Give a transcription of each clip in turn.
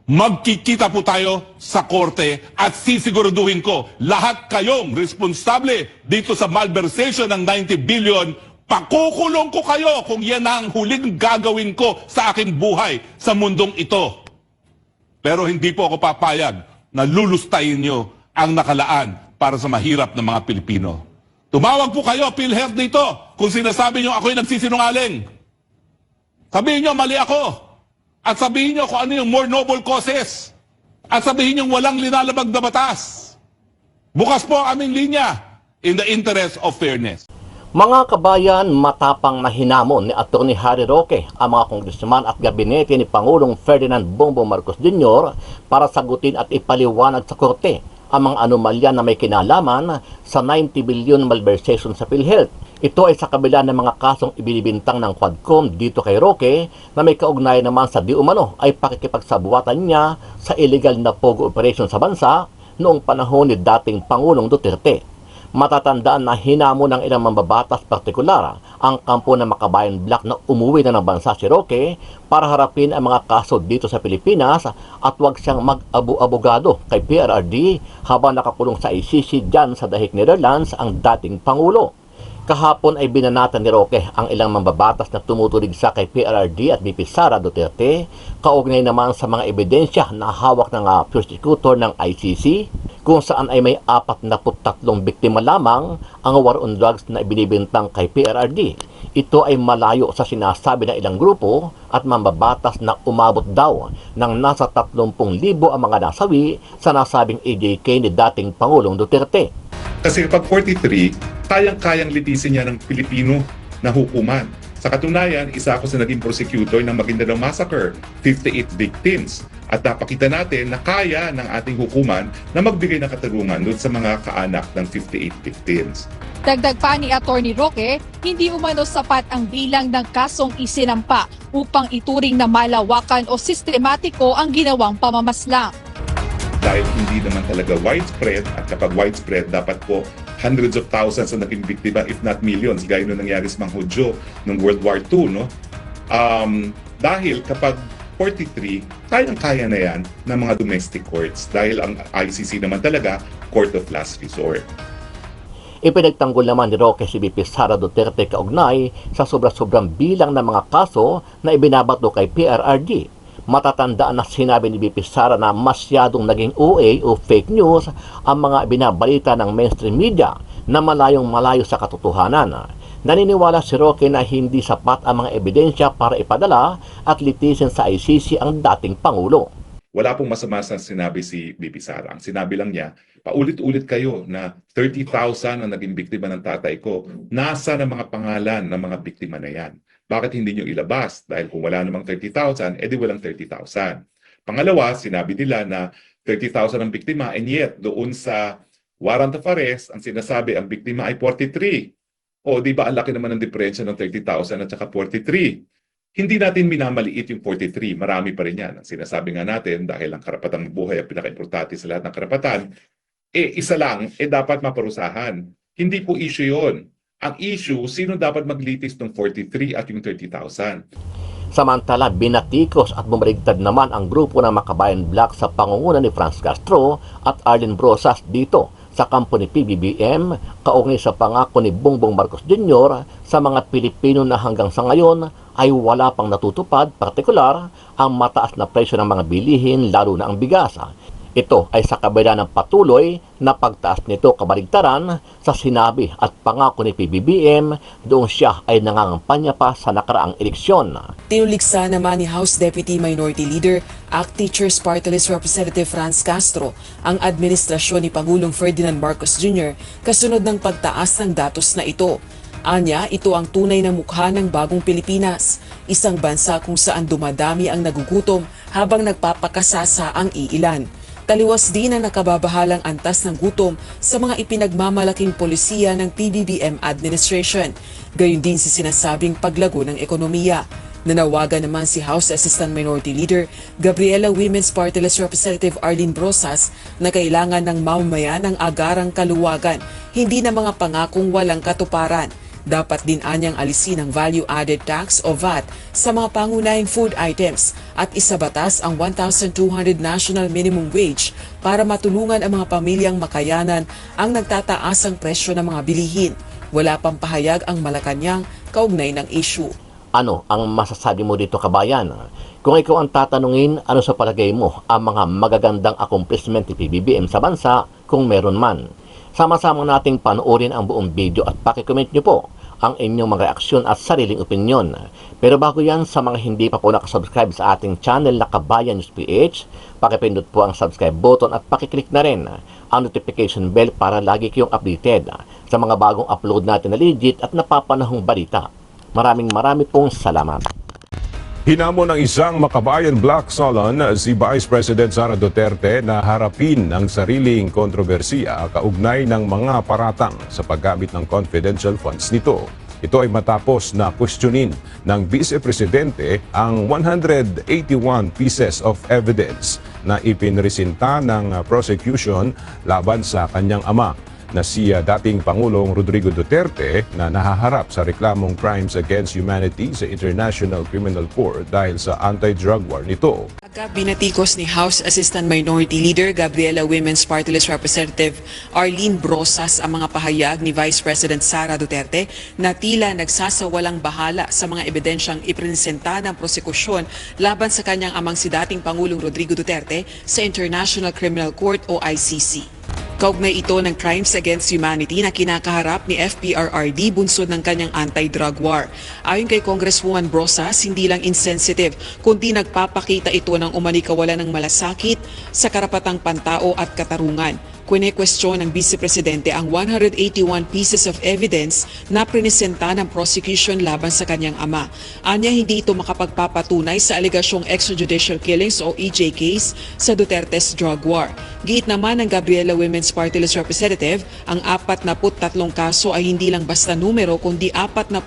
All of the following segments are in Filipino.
Magkikita po tayo sa korte at sisiguraduhin ko lahat kayong responsable dito sa malversation ng 90 billion. Pakukulong ko kayo kung yan ang huling gagawin ko sa aking buhay sa mundong ito. Pero hindi po ako papayag na lulustayin nyo ang nakalaan para sa mahirap ng mga Pilipino. Tumawag po kayo, PhilHealth, dito kung sinasabi nyo ako'y nagsisinungaling. Sabihin nyo mali ako. At sabihin nyo kung ano yung more noble causes. At sabihin nyo walang linalabag na batas. Bukas po ang aming linya in the interest of fairness. Mga kabayan, matapang na hinamon ni Atty. Harry Roque ang mga kongresman at gabinete ni Pangulong Ferdinand Bongbong Marcos Jr. para sagutin at ipaliwanag sa korte ang mga anomalya na may kinalaman sa 90 billion malversation sa PhilHealth. Ito ay sa kabila ng mga kasong ibinibintang ng Quadcom dito kay Roque na may kaugnayan naman sa di umano ay pakikipagsabuatan niya sa illegal na pogo operation sa bansa noong panahon ni dating Pangulong Duterte. Matatandaan na hinamon ng ilang mambabatas partikular ang kampo ng Makabayan Black na umuwi na ng bansa si Roque para harapin ang mga kaso dito sa Pilipinas at huwag siyang mag-abogado kay PRRD habang nakakulong sa ICC dyan sa Dahig Netherlands ang dating Pangulo. Kahapon ay binanatan ni Roque ang ilang mambabatas na tumutulig sa kay PRRD at VP Sara Duterte, kaugnay naman sa mga ebidensya na hawak ng prosecutor ng ICC, kung saan ay may 43 biktima lamang ang war on drugs na ibinibintang kay PRRD. Ito ay malayo sa sinasabi ng ilang grupo at mambabatas na umabot daw ng nasa 30,000 ang mga nasawi sa nasabing AJK ni dating Pangulong Duterte. Kasi kapag 43, kayang-kayang litisin niya ng Pilipino na hukuman. Sa katunayan, isa ako sa naging prosecutor ng Maguindanao Massacre, 58 victims. At napakita natin na kaya ng ating hukuman na magbigay ng katarungan doon sa mga kaanak ng 58 victims. Dagdag pa ni Atty. Roque, hindi umano sapat ang bilang ng kasong isinampa upang ituring na malawakan o sistematiko ang ginawang pamamaslang. Dahil hindi naman talaga widespread, at kapag widespread, dapat po hundreds of thousands ang naging biktima, if not millions, gaya nung nangyari sa mga Hudyo noong World War II. No? Dahil kapag 43, kayang-kaya na yan ng mga domestic courts dahil ang ICC naman talaga, court of last resort. Ipinagtanggol naman ni Roque si VP Sara Duterte kaugnay sa sobra-sobrang bilang ng mga kaso na ibinabato kay PRRD. Matatandaan na sinabi ni VP Sara na masyadong naging OA o fake news ang mga binabalita ng mainstream media na malayong malayo sa katotohanan. Naniniwala si Roque na hindi sapat ang mga ebidensya para ipadala at litisin sa ICC ang dating Pangulo. Wala pong masama sa sinabi si VP Sara. Ang sinabi lang niya, paulit-ulit kayo na 30,000 ang naging biktima ng tatay ko. Nasa na mga pangalan ng mga biktima na yan? Bakit hindi nyo ilabas? Dahil kung wala namang 30,000, edi walang 30,000. Pangalawa, sinabi nila na 30,000 ang biktima and yet doon sa warrant of arrest, ang sinasabi ang biktima ay 43. O di ba ang laki naman ng diferensya ng 30,000 at saka 43? Hindi natin minamaliit yung 43, marami pa rin yan. Ang sinasabi nga natin, dahil ang karapatang buhay ang pinaka-importante sa lahat ng karapatan, isa lang, dapat maparusahan. Hindi po issue yon. Ang issue, sino dapat maglitis ng 43 at yung 30,000? Samantala, binatikos at bumaligtad naman ang grupo ng Makabayan Black sa pangunguna ni Franz Castro at Arlene Brosas dito sa kampo ni PBBM, kaugnay sa pangako ni Bongbong Marcos Jr. sa mga Pilipino na hanggang sa ngayon ay wala pang natutupad, partikular ang mataas na presyo ng mga bilihin, lalo na ang bigas. Ito ay sa kabila ng patuloy na pagtaas nito kabaligtaran sa sinabi at pangako ni PBBM doon siya ay nangangampanya pa sa nakaraang eleksyon. Tinuliksa naman ni House Deputy Minority Leader, ACT Teachers Party List Representative Franz Castro ang administrasyon ni Pangulong Ferdinand Marcos Jr. kasunod ng pagtaas ng datos na ito. Anya, ito ang tunay na mukha ng bagong Pilipinas, isang bansa kung saan dumadami ang nagugutom habang nagpapakasasa ang iilan. Taliwas din ang nakababahalang antas ng gutom sa mga ipinagmamalaking polisiya ng PBBM administration. Gayon din si sinasabing paglago ng ekonomiya. Nanawagan naman si House Assistant Minority Leader Gabriela Women's Party List Representative Arlene Brosas na kailangan ng mamamayan ng agarang kaluwagan, hindi na mga pangakong walang katuparan. Dapat din anyang alisin ang value-added tax o VAT sa mga pangunahing food items at isabatas ang 1,200 national minimum wage para matulungan ang mga pamilyang makayanan ang nagtataasang presyo ng mga bilihin. Wala pang pahayag ang Malacanang kaugnay ng issue. Ano ang masasabi mo dito, kabayan? Kung ikaw ang tatanungin, ano sa palagay mo ang mga magagandang accomplishment ni PBBM sa bansa kung meron man? Sama-sama nating panoorin ang buong video at pakicomment nyo po ang inyong mga reaksyon at sariling opinyon. Pero bago yan, sa mga hindi pa po nakasubscribe sa ating channel na Kabayan News PH, pakipindot po ang subscribe button at pakiclick na rin ang notification bell para lagi kayong updated sa mga bagong upload natin na legit at napapanahong balita. Maraming pong salamat. Hinamon ng isang makabayan black salon si Vice President Sara Duterte na harapin ang sariling kontrobersiya kaugnay ng mga paratang sa paggamit ng confidential funds nito. Ito ay matapos na questionin ng Vice Presidente ang 181 pieces of evidence na ipinresinta ng prosecution laban sa kanyang ama na si dating Pangulong Rodrigo Duterte na nahaharap sa reklamong crimes against humanity sa International Criminal Court dahil sa anti-drug war nito. Agad binatikos ni House Assistant Minority Leader Gabriela Women's Party List Representative Arlene Brosas ang mga pahayag ni Vice President Sara Duterte na tila nagsasawalang bahala sa mga ebidensyang ipresenta ng prosekusyon laban sa kanyang amang si dating Pangulong Rodrigo Duterte sa International Criminal Court o ICC. Kaugnay ito ng crimes against humanity na kinakaharap ni FPRRD bunsod ng kanyang anti-drug war. Ayon kay Congresswoman Brosas, hindi lang insensitive, kundi nagpapakita ito ng umani kawalan ng malasakit sa karapatang pantao at katarungan. Kwene-question ng Vice Presidente ang 181 pieces of evidence na prinisenta ng prosecution laban sa kanyang ama. Anya hindi ito makapagpapatunay sa alegasyong extrajudicial killings o EJKs sa Duterte's drug war. Giit naman ng Gabriela Women's Party List Representative, ang 43 kaso ay hindi lang basta numero kundi 43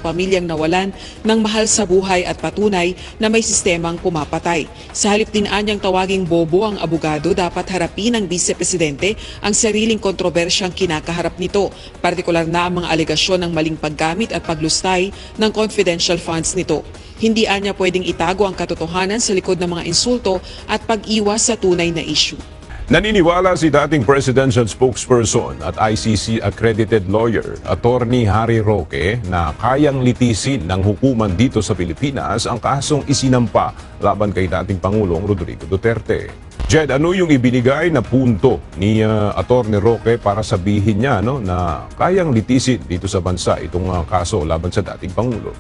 pamilyang nawalan ng mahal sa buhay at patunay na may sistemang pumapatay. Sa halip din anyang tawaging bobo ang abogado, dapat harapin ng Vice Presidente ang sariling kontrobersyang kinakaharap nito, partikular na ang mga alegasyon ng maling paggamit at paglustay ng confidential funds nito. Hindi anya pwedeng itago ang katotohanan sa likod ng mga insulto at pag-iwas sa tunay na issue. Naniniwala si dating presidential spokesperson at ICC accredited lawyer, Attorney Harry Roque, na kayang litisin ng hukuman dito sa Pilipinas ang kasong isinampa laban kay dating Pangulong Rodrigo Duterte. Jed, ano yung ibinigay na punto ni Attorney Roque para sabihin niya na kayang litisin dito sa bansa itong kaso laban sa dating Pangulo?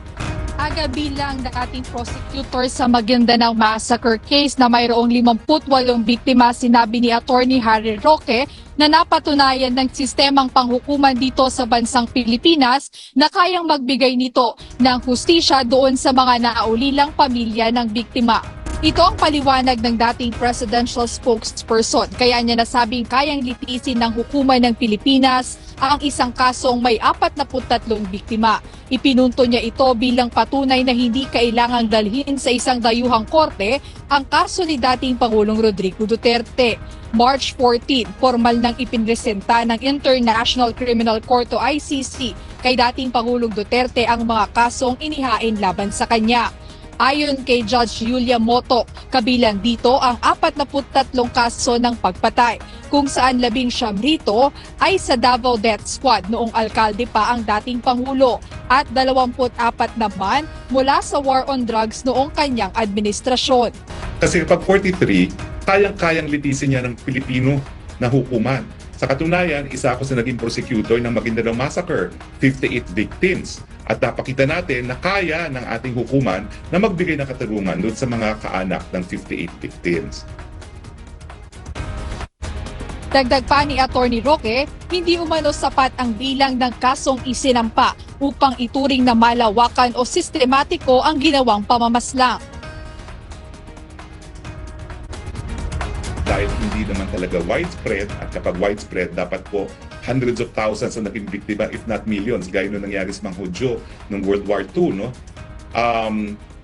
Aga bilang dating prosecutor sa Maguindanao Massacre case na mayroong 58 biktima, sinabi ni Attorney Harry Roque na napatunayan ng sistemang panghukuman dito sa bansang Pilipinas na kayang magbigay nito ng hustisya doon sa mga naulilang pamilya ng biktima. Ito ang paliwanag ng dating presidential spokesperson, kaya niya nasabing kayang litisin ng hukuman ng Pilipinas ang isang kasong may 43 biktima. Ipinunto niya ito bilang patunay na hindi kailangang dalhin sa isang dayuhang korte ang kaso ni dating Pangulong Rodrigo Duterte. March 14, formal nang ipinresenta ng International Criminal Court o ICC kay dating Pangulong Duterte ang mga kasong inihain laban sa kanya. Ayon kay Judge Julia Moto, kabilang dito ang 43 kaso ng pagpatay, kung saan 19 rito ay sa Davao Death Squad noong alkalde pa ang dating Pangulo at 24 naman mula sa war on drugs noong kanyang administrasyon. Kasi kapag 43, kayang-kayang litisin niya ng Pilipino na hukuman. Sa katunayan, isa ako sa naging prosecutor ng Maguindanao Massacre, 58 victims. At napakita natin na kaya ng ating hukuman na magbigay ng katarungan doon sa mga kaanak ng 58 victims. Dagdag pa ni Attorney Roque, hindi umano sapat ang bilang ng kasong isinampa upang ituring na malawakan o sistematiko ang ginawang pamamaslang. Dahil hindi naman talaga widespread, at kapag widespread, dapat po hundreds of thousands ang naging biktima, if not millions, gaya nung nangyari sa mga Hudyo noong World War II. No?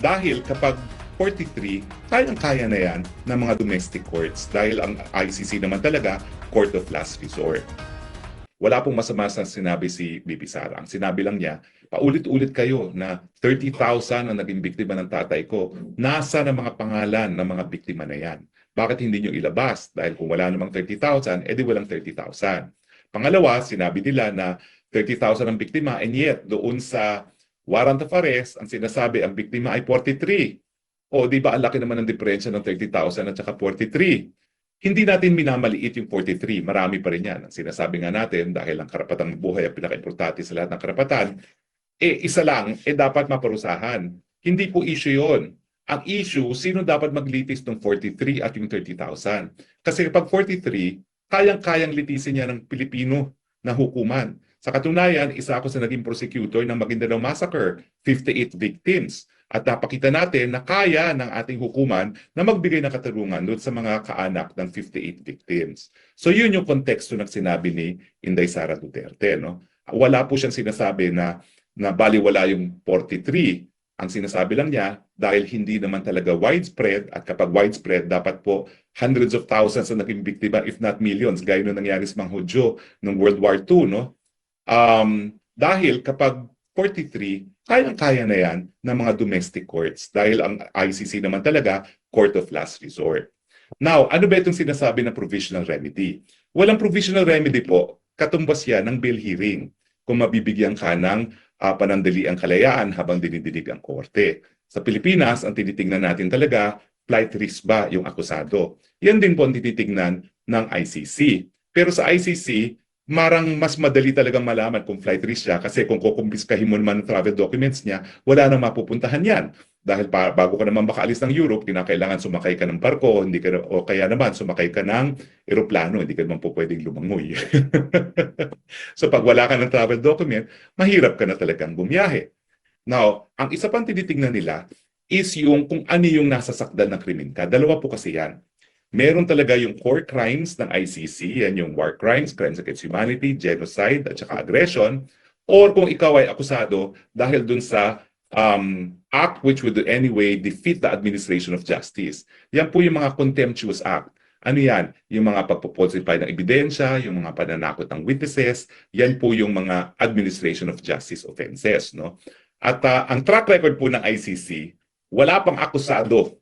Dahil kapag 43, kayang-kaya na yan ng mga domestic courts dahil ang ICC naman talaga court of last resort. Wala pong masama sa sinabi si BP Sara. Ang sinabi lang niya, paulit-ulit kayo na 30,000 ang naging biktima ng tatay ko. Nasa na mga pangalan ng mga biktima na yan? Bakit hindi nyo ilabas? Dahil kung wala namang 30,000, edi walang 30,000. Pangalawa, sinabi nila na 30,000 ang biktima, and yet doon sa warrant of arrest, ang sinasabi ang biktima ay 43. O di ba ang laki naman ng diferensya ng 30,000 at saka 43? Hindi natin minamaliit yung 43. Marami pa rin yan. Ang sinasabi nga natin, dahil ang karapatang buhay ang pinaka-importante sa lahat ng karapatan, isa lang, dapat maparusahan. Hindi po issue yon. Ang issue, sino dapat maglitis ng 43 at yung 30,000? Kasi kapag 43, kayang-kayang litisin niya ng Pilipino na hukuman. Sa katunayan, isa ako sa naging prosecutor ng Maguindanao Massacre, 58 victims. At napakita natin na kaya ng ating hukuman na magbigay ng katarungan doon sa mga kaanak ng 58 victims. So yun yung konteksto ng sinabi ni Inday Sara Duterte. No? Wala po siyang sinasabi na baliwala yung 43. Ang sinasabi lang niya, dahil hindi naman talaga widespread, at kapag widespread, dapat po hundreds of thousands na naging biktima, if not millions, gaya nung nangyari sa mga Hudyo noong World War II. No? Dahil kapag 43, kayang-kaya na yan ng mga domestic courts dahil ang ICC naman talaga court of last resort. Now, ano ba itong sinasabi na provisional remedy? Walang provisional remedy po, katumbas yan ng bail hearing kung mabibigyan ka ng panandaliang kalayaan habang dinidinig ang korte. Sa Pilipinas, ang tinitingnan natin talaga, flight risk ba yung akusado? Yan din po ang tinitingnan ng ICC. Pero sa ICC, marang mas madali talagang malaman kung flight risk siya kasi kung kukumpiskahin mo naman ang travel documents niya, wala nang mapupuntahan yan. Dahil bago ka naman makaalis ng Europe, kinakailangan sumakay ka ng barko, o kaya naman sumakay ka ng eroplano, hindi ka naman po pwedeng lumangoy. So pag wala ka ng travel document, mahirap ka na talagang bumiyahe. Now, ang isa pang tinitingnan nila is yung kung ano yung nasa sakdal ng krimen ka. Dalawa po kasi yan. Meron talaga yung core crimes ng ICC, yan yung war crimes, crimes against humanity, genocide, at saka aggression. Or kung ikaw ay akusado dahil dun sa act which would in any way defeat the administration of justice. Yan po yung mga contemptuous act. Ano yan? Yung mga pagpupalsify ng ebidensya, yung mga pananakot ng witnesses, yan po yung mga administration of justice offenses. No? At ang track record po ng ICC, wala pang akusado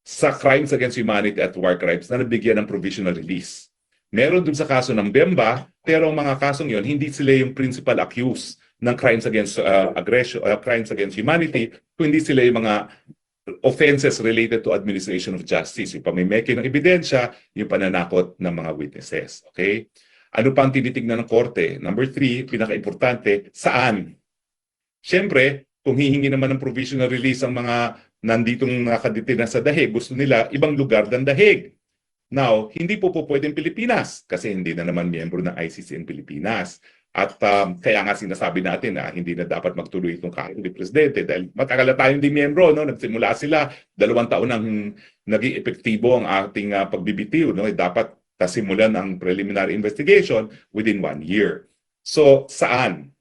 sa crimes against humanity at war crimes na nabigyan ng provisional release. Meron dun sa kaso ng Bemba, pero ang mga kasong yon hindi sila yung principal accused ng crimes against aggression, crimes against humanity, kundi sila yung mga offenses related to administration of justice, yung pamimeke ng ebidensya, yung pananakot ng mga witnesses. Okay? Ano pa ang tinitingnan ng korte? Number 3, pinaka-importante, saan? Siyempre, kung hihingi naman ng provisional release ang mga nanditong nakadetena sa dahig, gusto nila ibang lugar ng dahig. Now, hindi po pwedeng Pilipinas kasi hindi na naman miyembro ng ICC ang Pilipinas. At kaya nga sinasabi natin na hindi na dapat magtuloy itong kaso ni Presidente dahil matagal na tayong di miyembro. No? Nagsimula sila, 2 taon nang naging epektibo ang ating pagbibitiw. No? Dapat simulan ang preliminary investigation within 1 year. So, saan?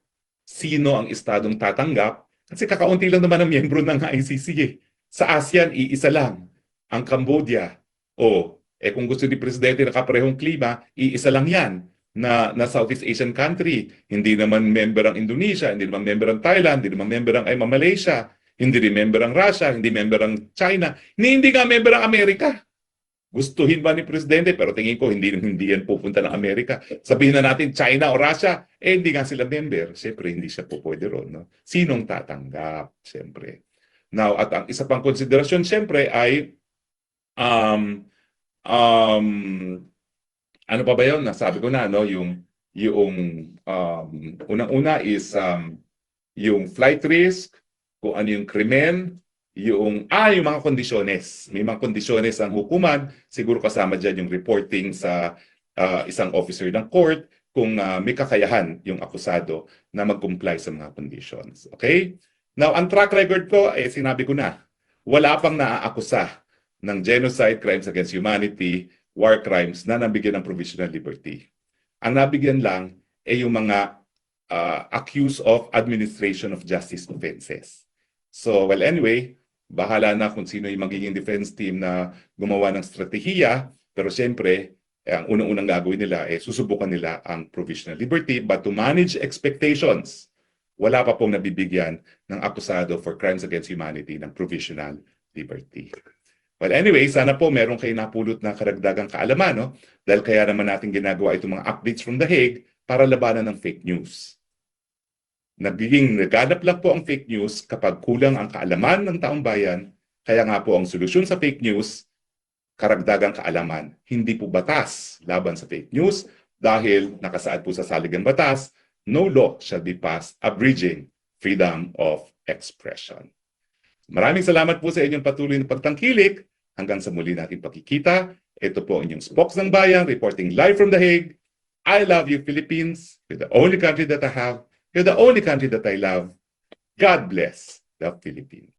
Sino ang estadong tatanggap? Kasi kakaunti lang naman ang miyembro ng ICC eh. Sa ASEAN, iisa lang, ang Cambodia. Kung gusto ni Presidente na kaparehong klima, iisa lang yan na Southeast Asian country. Hindi naman member ang Indonesia, hindi naman member ang Thailand, hindi naman member ang Malaysia, hindi rin member ang Russia, hindi member ang China, hindi nga member ang Amerika. Gustuhin ba ni Presidente? Pero tingin ko hindi yan pupunta ng Amerika. Sabihin na natin China o Russia, hindi nga sila member. Siyempre, hindi siya po pwede ron. No? Sinong tatanggap? Siyempre. Now, at ang isa pang konsiderasyon, siyempre, ay ano pa ba yun? Nasabi ko na, no? Yung unang-una is yung flight risk, kung ano yung krimen, yung mga kondisyones. May mga kondisyones ang hukuman, siguro kasama dyan yung reporting sa isang officer ng court kung may kakayahan yung akusado na mag-comply sa mga conditions. Okay? Now, ang track record ko, sinabi ko na, wala pang naaakusa ng genocide, crimes against humanity, war crimes na nabigyan ng provisional liberty. Ang nabigyan lang ay yung mga accused of administration of justice offenses. So, well, anyway, bahala na kung sino yung magiging defense team na gumawa ng strategiya, pero siyempre, ang unang-unang gagawin nila susubukan nila ang provisional liberty, but to manage expectations, wala pa pong nabibigyan ng akusado for crimes against humanity ng provisional liberty. Well, anyway, sana po meron kayo napulot na karagdagang kaalaman, no? Dahil kaya naman natin ginagawa itong mga updates from The Hague para labanan ng fake news. Nagganap lang po ang fake news kapag kulang ang kaalaman ng taong bayan, kaya nga po ang solusyon sa fake news, karagdagang kaalaman. Hindi po batas laban sa fake news dahil nakasaad po sa saligang batas, no law shall be passed abridging freedom of expression. Maraming salamat po sa inyong patuloy na pagtangkilik. Hanggang sa muli nating pagkikita, ito po ang inyong Spokes ng Bayan, reporting live from The Hague. I love you, Philippines. You're the only country that I have. You're the only country that I love. God bless the Philippines.